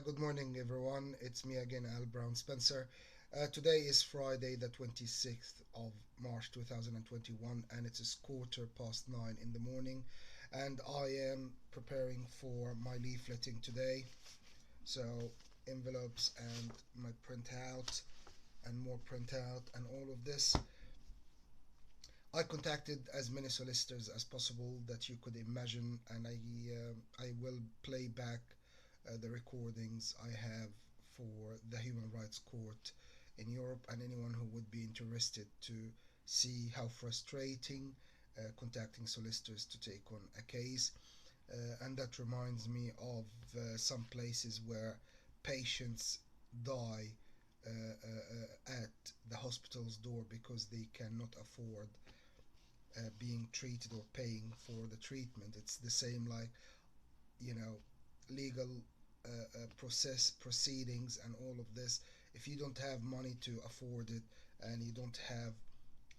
Good morning, everyone. It's me again, Al Brown Spencer. Today is Friday, the 26th of March 2021, and it's 9:15 in the morning. And I am preparing for my leafleting today. So, envelopes and my printout, and more printout, and all of this. I contacted as many solicitors as possible that you could imagine, and I will play back the recordings I have for the Human Rights Court in Europe, and anyone who would be interested to see how frustrating contacting solicitors to take on a case. And that reminds me of some places where patients die at the hospital's door because they cannot afford being treated or paying for the treatment. It's the same like, you know, legal process proceedings and all of this. If you don't have money to afford it and you don't have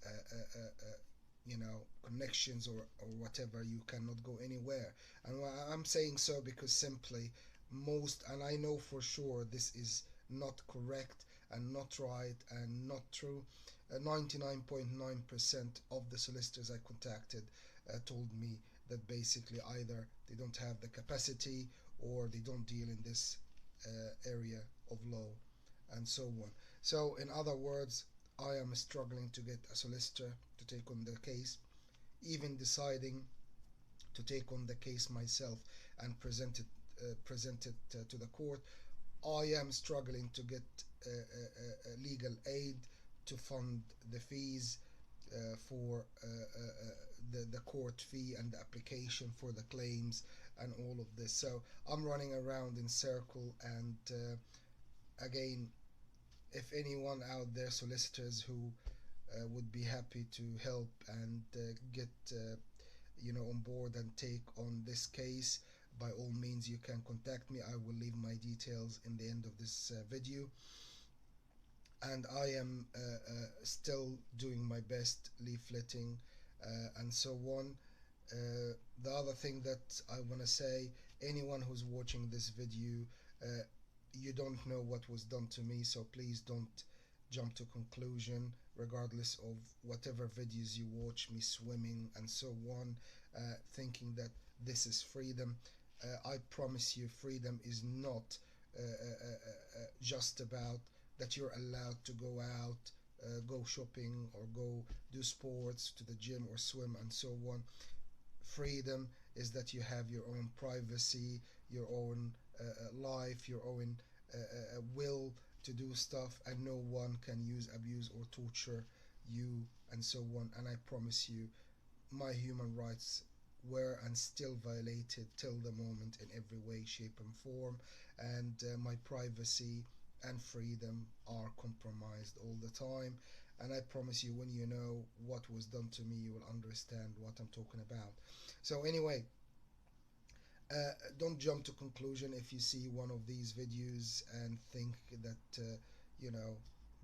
uh, uh, uh, uh, connections or whatever, you cannot go anywhere. And I'm saying so because simply most, and I know for sure this is not correct and not right and not true. 99.9% of the solicitors I contacted told me that basically either they don't have the capacity or they don't deal in this area of law and so on. So, in other words, I am struggling to get a solicitor to take on the case, even deciding to take on the case myself and present it to the court. I am struggling to get legal aid to fund the fees for the court fee and the application for the claims and all of this. So I'm running around in circle, and again, if anyone out there, solicitors who would be happy to help and get on board and take on this case, by all means you can contact me. I will leave my details in the end of this video, and I am still doing my best leafleting and so on. The other thing that I want to say, anyone who's watching this video, uh, you don't know what was done to me, so please don't jump to conclusion regardless of whatever videos you watch me swimming and so on, thinking that this is freedom. I promise you, freedom is not just about that you're allowed to go out, go shopping, or go do sports to the gym or swim and so on. Freedom is that you have your own privacy, your own life, your own will to do stuff, and no one can use, abuse, or torture you and so on. And I promise you, my human rights were and still violated till the moment in every way, shape, and form, and my privacy and freedom are compromised all the time. And I promise you, when you know what was done to me, you will understand what I'm talking about. So, anyway, don't jump to conclusion if you see one of these videos and think that you know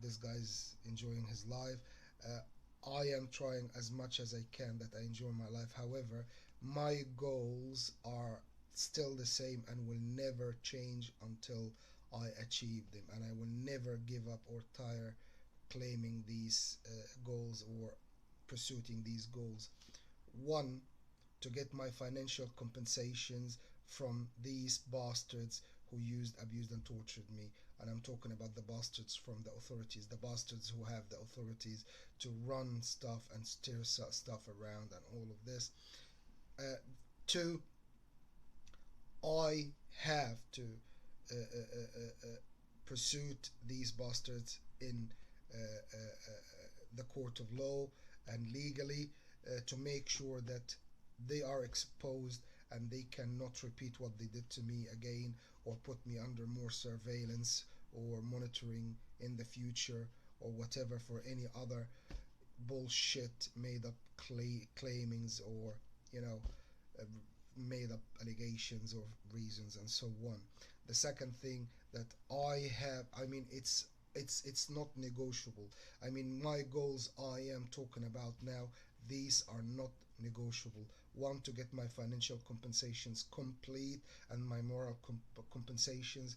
this guy's enjoying his life. uh, I am trying as much as I can that I enjoy my life. However, my goals are still the same and will never change until I achieve them, and I will never give up or tire claiming these goals or pursuing these goals. One, to get my financial compensations from these bastards who used, abused, and tortured me. And I'm talking about the bastards from the authorities, the bastards who have the authorities to run stuff and steer stuff around and all of this. Uh, Two, I have to pursue these bastards in the court of law and legally, to make sure that they are exposed and they cannot repeat what they did to me again or put me under more surveillance or monitoring in the future or whatever for any other bullshit made up claimings or you know uh, made up allegations or reasons and so on. The second thing that I have, I mean, it's not negotiable. I mean, my goals I am talking about now, these are not negotiable. One, to get my financial compensations complete and my moral compensations.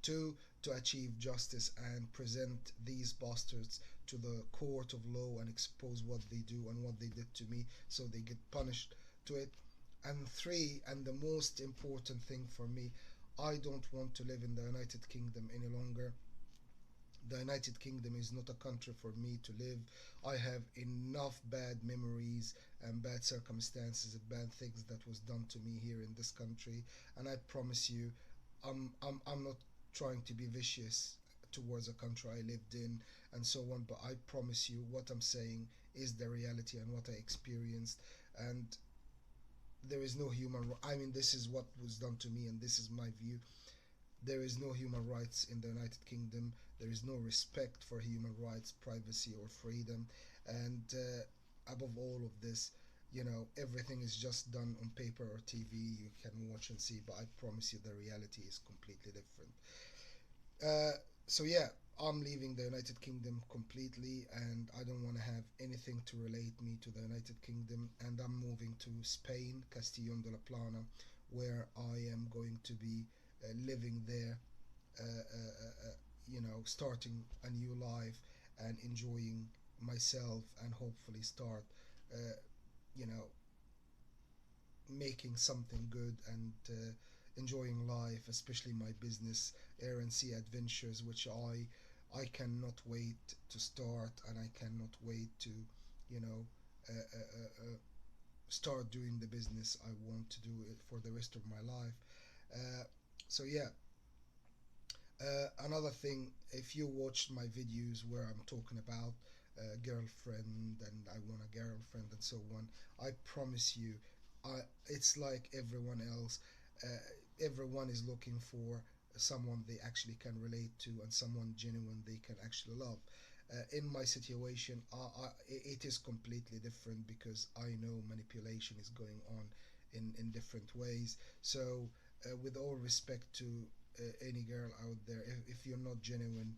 Two, to achieve justice and present these bastards to the court of law and expose what they do and what they did to me so they get punished to it. And three, and the most important thing for me, I don't want to live in the United Kingdom any longer. The United Kingdom is not a country for me to live. I have enough bad memories and bad circumstances and bad things that was done to me here in this country. And I promise you, I'm not trying to be vicious towards a country I lived in and so on, but I promise you what I'm saying is the reality and what I experienced. And there is no I mean, this is what was done to me, and this is my view. There is no human rights in the United Kingdom. There is no respect for human rights, privacy, or freedom. And above all of this, everything is just done on paper or TV. You can watch and see, but I promise you the reality is completely different. Uh, so, yeah, I'm leaving the United Kingdom completely, and I don't want to have anything to relate me to the United Kingdom. And I'm moving to Spain, Castellón de la Plana, where I am going to be living there, starting a new life and enjoying myself, and hopefully start, uh, you know, making something good and enjoying life, especially my business, Air and Sea Adventures, which I cannot wait to start, and I cannot wait to, you know, uh, uh, uh, uh, start doing the business I want to do it for the rest of my life. Uh, so yeah, another thing, if you watched my videos where I'm talking about girlfriend and I want a girlfriend and so on, I promise you, it's like everyone else. Everyone is looking for someone they actually can relate to and someone genuine they can actually love. In my situation, it is completely different because I know manipulation is going on in different ways. So, with all respect to any girl out there, if you're not genuine,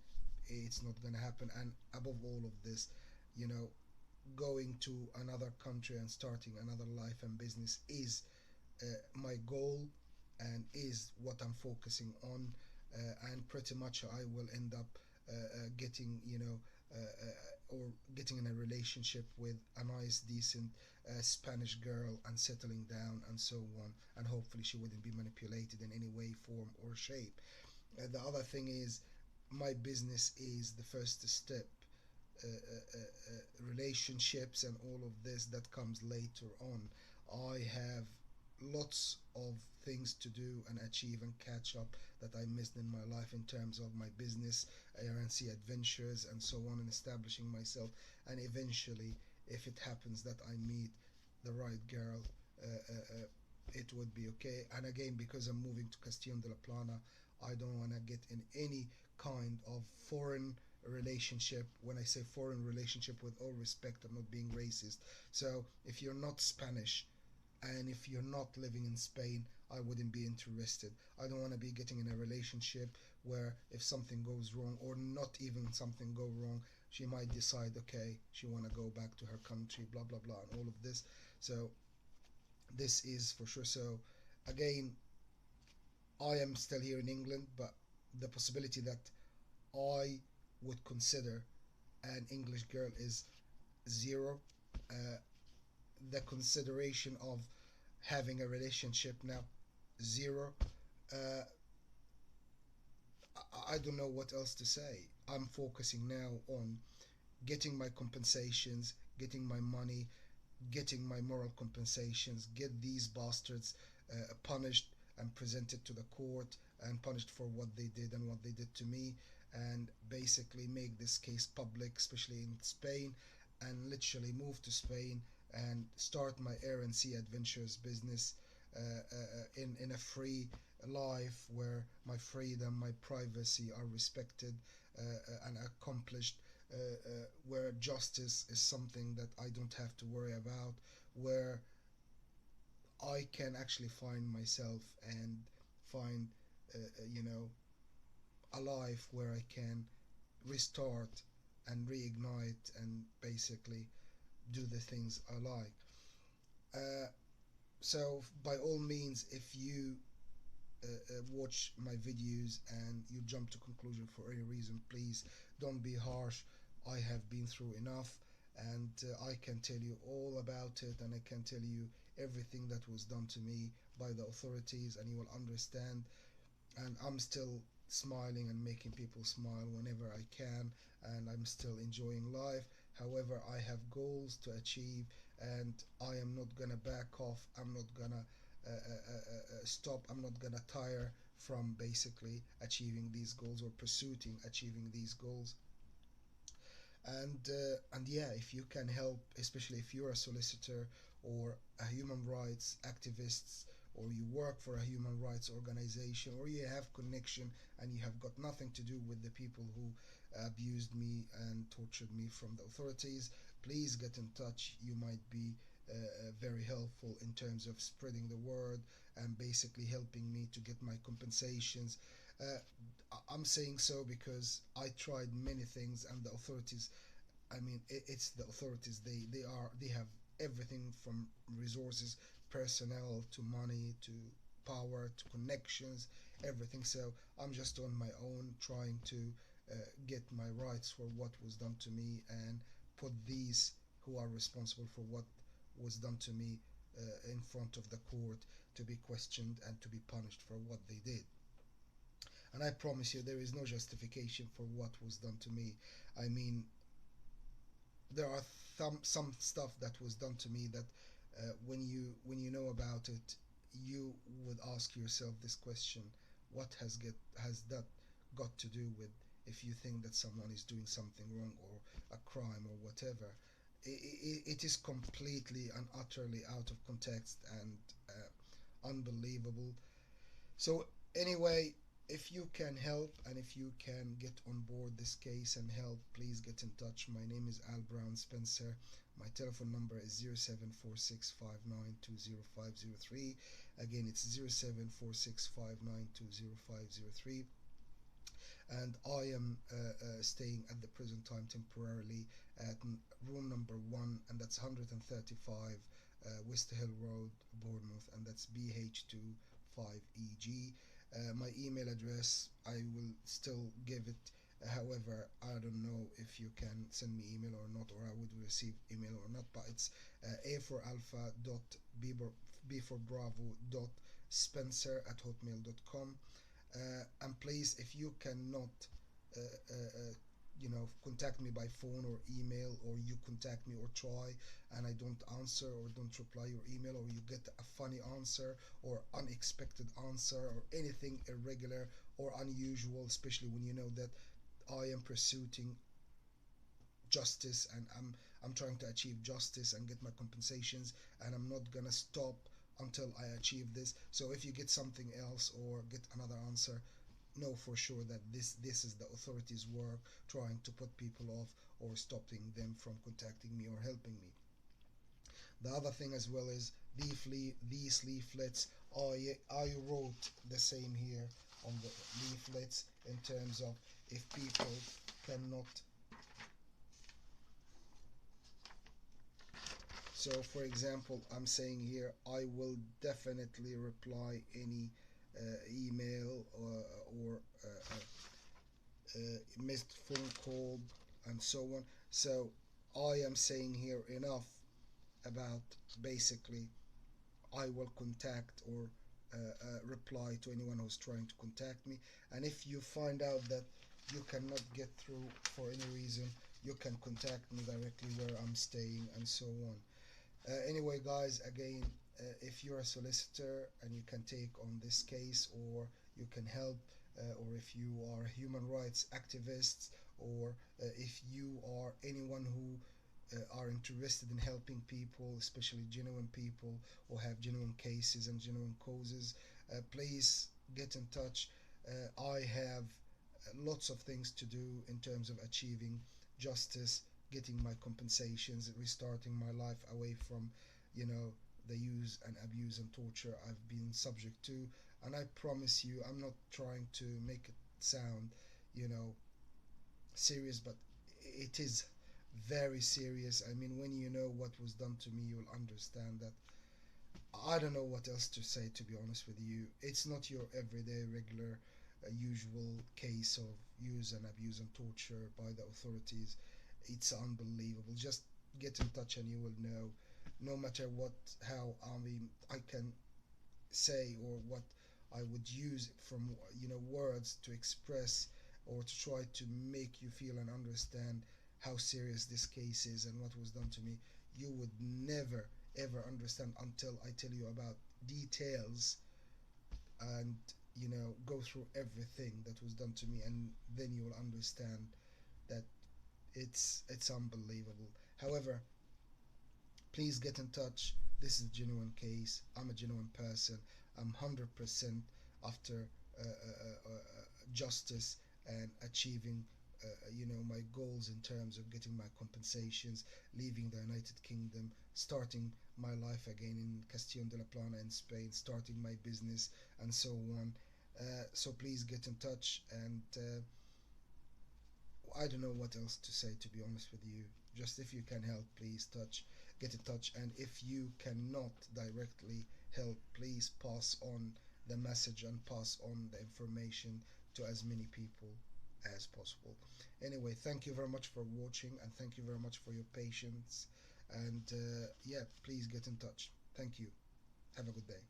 it's not gonna happen. And above all of this, you know, going to another country and starting another life and business is my goal and is what I'm focusing on. And pretty much I will end up getting, or getting in a relationship with a nice, decent Spanish girl and settling down and so on. And hopefully she wouldn't be manipulated in any way, form, or shape. The other thing is, my business is the first step. Relationships and all of this that comes later on. I have lots of things to do and achieve and catch up that I missed in my life in terms of my business, RNC adventures, and so on, and establishing myself. And eventually, if it happens that I meet the right girl, it would be okay. And again, because I'm moving to Castellón de la Plana, I don't want to get in any kind of foreign relationship. When I say foreign relationship, with all respect, I'm not being racist. So if you're not Spanish and if you're not living in Spain, I wouldn't be interested. I don't want to be getting in a relationship where if something goes wrong, or not even something go wrong, she might decide, okay, she want to go back to her country, blah blah blah, and all of this. So this is for sure. So again, I am still here in England, but the possibility that I would consider an English girl is zero. Uh, the consideration of having a relationship now, zero. Uh, I don't know what else to say. I'm focusing now on getting my compensations, getting my money, getting my moral compensations, get these bastards punished and presented to the court and punished for what they did and what they did to me, and basically make this case public, especially in Spain, and literally move to Spain and start my air and sea adventures business in a free life where my freedom, my privacy are respected and accomplished, where justice is something that I don't have to worry about, where I can actually find myself and find, a life where I can restart and reignite and basically do the things I like. Uh, so, by all means, if you watch my videos and you jump to conclusion for any reason, please don't be harsh. I have been through enough, and I can tell you all about it, and I can tell you everything that was done to me by the authorities, and you will understand. And I'm still smiling and making people smile whenever I can, and I'm still enjoying life. However, I have goals to achieve, and I am not gonna back off. I'm not gonna stop. I'm not gonna tire from basically achieving these goals or pursuing achieving these goals. And yeah, if you can help, especially if you're a solicitor or a human rights activist, or you work for a human rights organization, or you have connection and you have got nothing to do with the people who abused me and tortured me from the authorities, please get in touch. You might be very helpful in terms of spreading the word and basically helping me to get my compensations. uh, I'm saying so because I tried many things, and the authorities, I mean, it's the authorities. They have everything from resources, personnel, to money, to power, to connections, everything. So I'm just on my own trying to get my rights for what was done to me, and put these who are responsible for what was done to me in front of the court, to be questioned and to be punished for what they did. And I promise you, there is no justification for what was done to me. I mean, there are some stuff that was done to me that when you know about it, you would ask yourself this question: what has that got to do with, if you think that someone is doing something wrong or a crime or whatever? It is completely and utterly out of context and unbelievable. So anyway, if you can help and if you can get on board this case and help, please get in touch. My name is Al Brown Spencer. My telephone number is 074659200503. Again, it's 074659200503. And I am staying at the present time temporarily at room number 1, and that's 135 West Hill Road, Bournemouth, and that's BH25EG. My email address, I will still give it. However, I don't know if you can send me email or not, or I would receive email or not. But it's A for Alpha dot B for Bravo dot Spencer at hotmail.com. And please, if you cannot uh, uh, uh, contact me by phone or email, or you contact me or try and I don't answer or don't reply your email, or you get a funny answer or unexpected answer or anything irregular or unusual, especially when you know that I am pursuing justice, and I'm trying to achieve justice and get my compensations, and I'm not gonna stop until I achieve this. So if you get something else or get another answer, know for sure that this is the authorities' work, trying to put people off or stopping them from contacting me or helping me. The other thing as well is these leaflets. I wrote the same here on the leaflets in terms of, if people cannot. So, for example, I'm saying here, I will definitely reply any email or missed phone call and so on. So, I am saying here enough about, basically, I will contact or reply to anyone who's trying to contact me. And if you find out that you cannot get through for any reason, you can contact me directly where I'm staying and so on. Anyway, guys, again, if you're a solicitor and you can take on this case, or you can help, or if you are a human rights activist, or if you are anyone who are interested in helping people, especially genuine people who have genuine cases and genuine causes, please get in touch. I have lots of things to do in terms of achieving justice, getting my compensations, restarting my life away from, you know, the use and abuse and torture I've been subject to. And I promise you, I'm not trying to make it sound, you know, serious, but it is very serious. I mean, when you know what was done to me, you'll understand that I don't know what else to say, to be honest with you. It's not your everyday, regular, usual case of use and abuse and torture by the authorities. It's unbelievable. Just get in touch and you will know. No matter what, how I can say or what I would use from words to express or to try to make you feel and understand how serious this case is and what was done to me. You would never ever understand until I tell you about details and go through everything that was done to me, and then you will understand that it's unbelievable. However, please get in touch. This is a genuine case. I'm a genuine person. I'm 100% after justice and achieving my goals in terms of getting my compensations, leaving the United Kingdom, starting my life again in Castillon de la Plana in Spain, starting my business, and so on. So please get in touch, and I don't know what else to say, to be honest with you. Just if you can help, please get in touch. And if you cannot directly help, please pass on the message and pass on the information to as many people as possible. Anyway, thank you very much for watching, and thank you very much for your patience. And yeah, please get in touch. Thank you. Have a good day.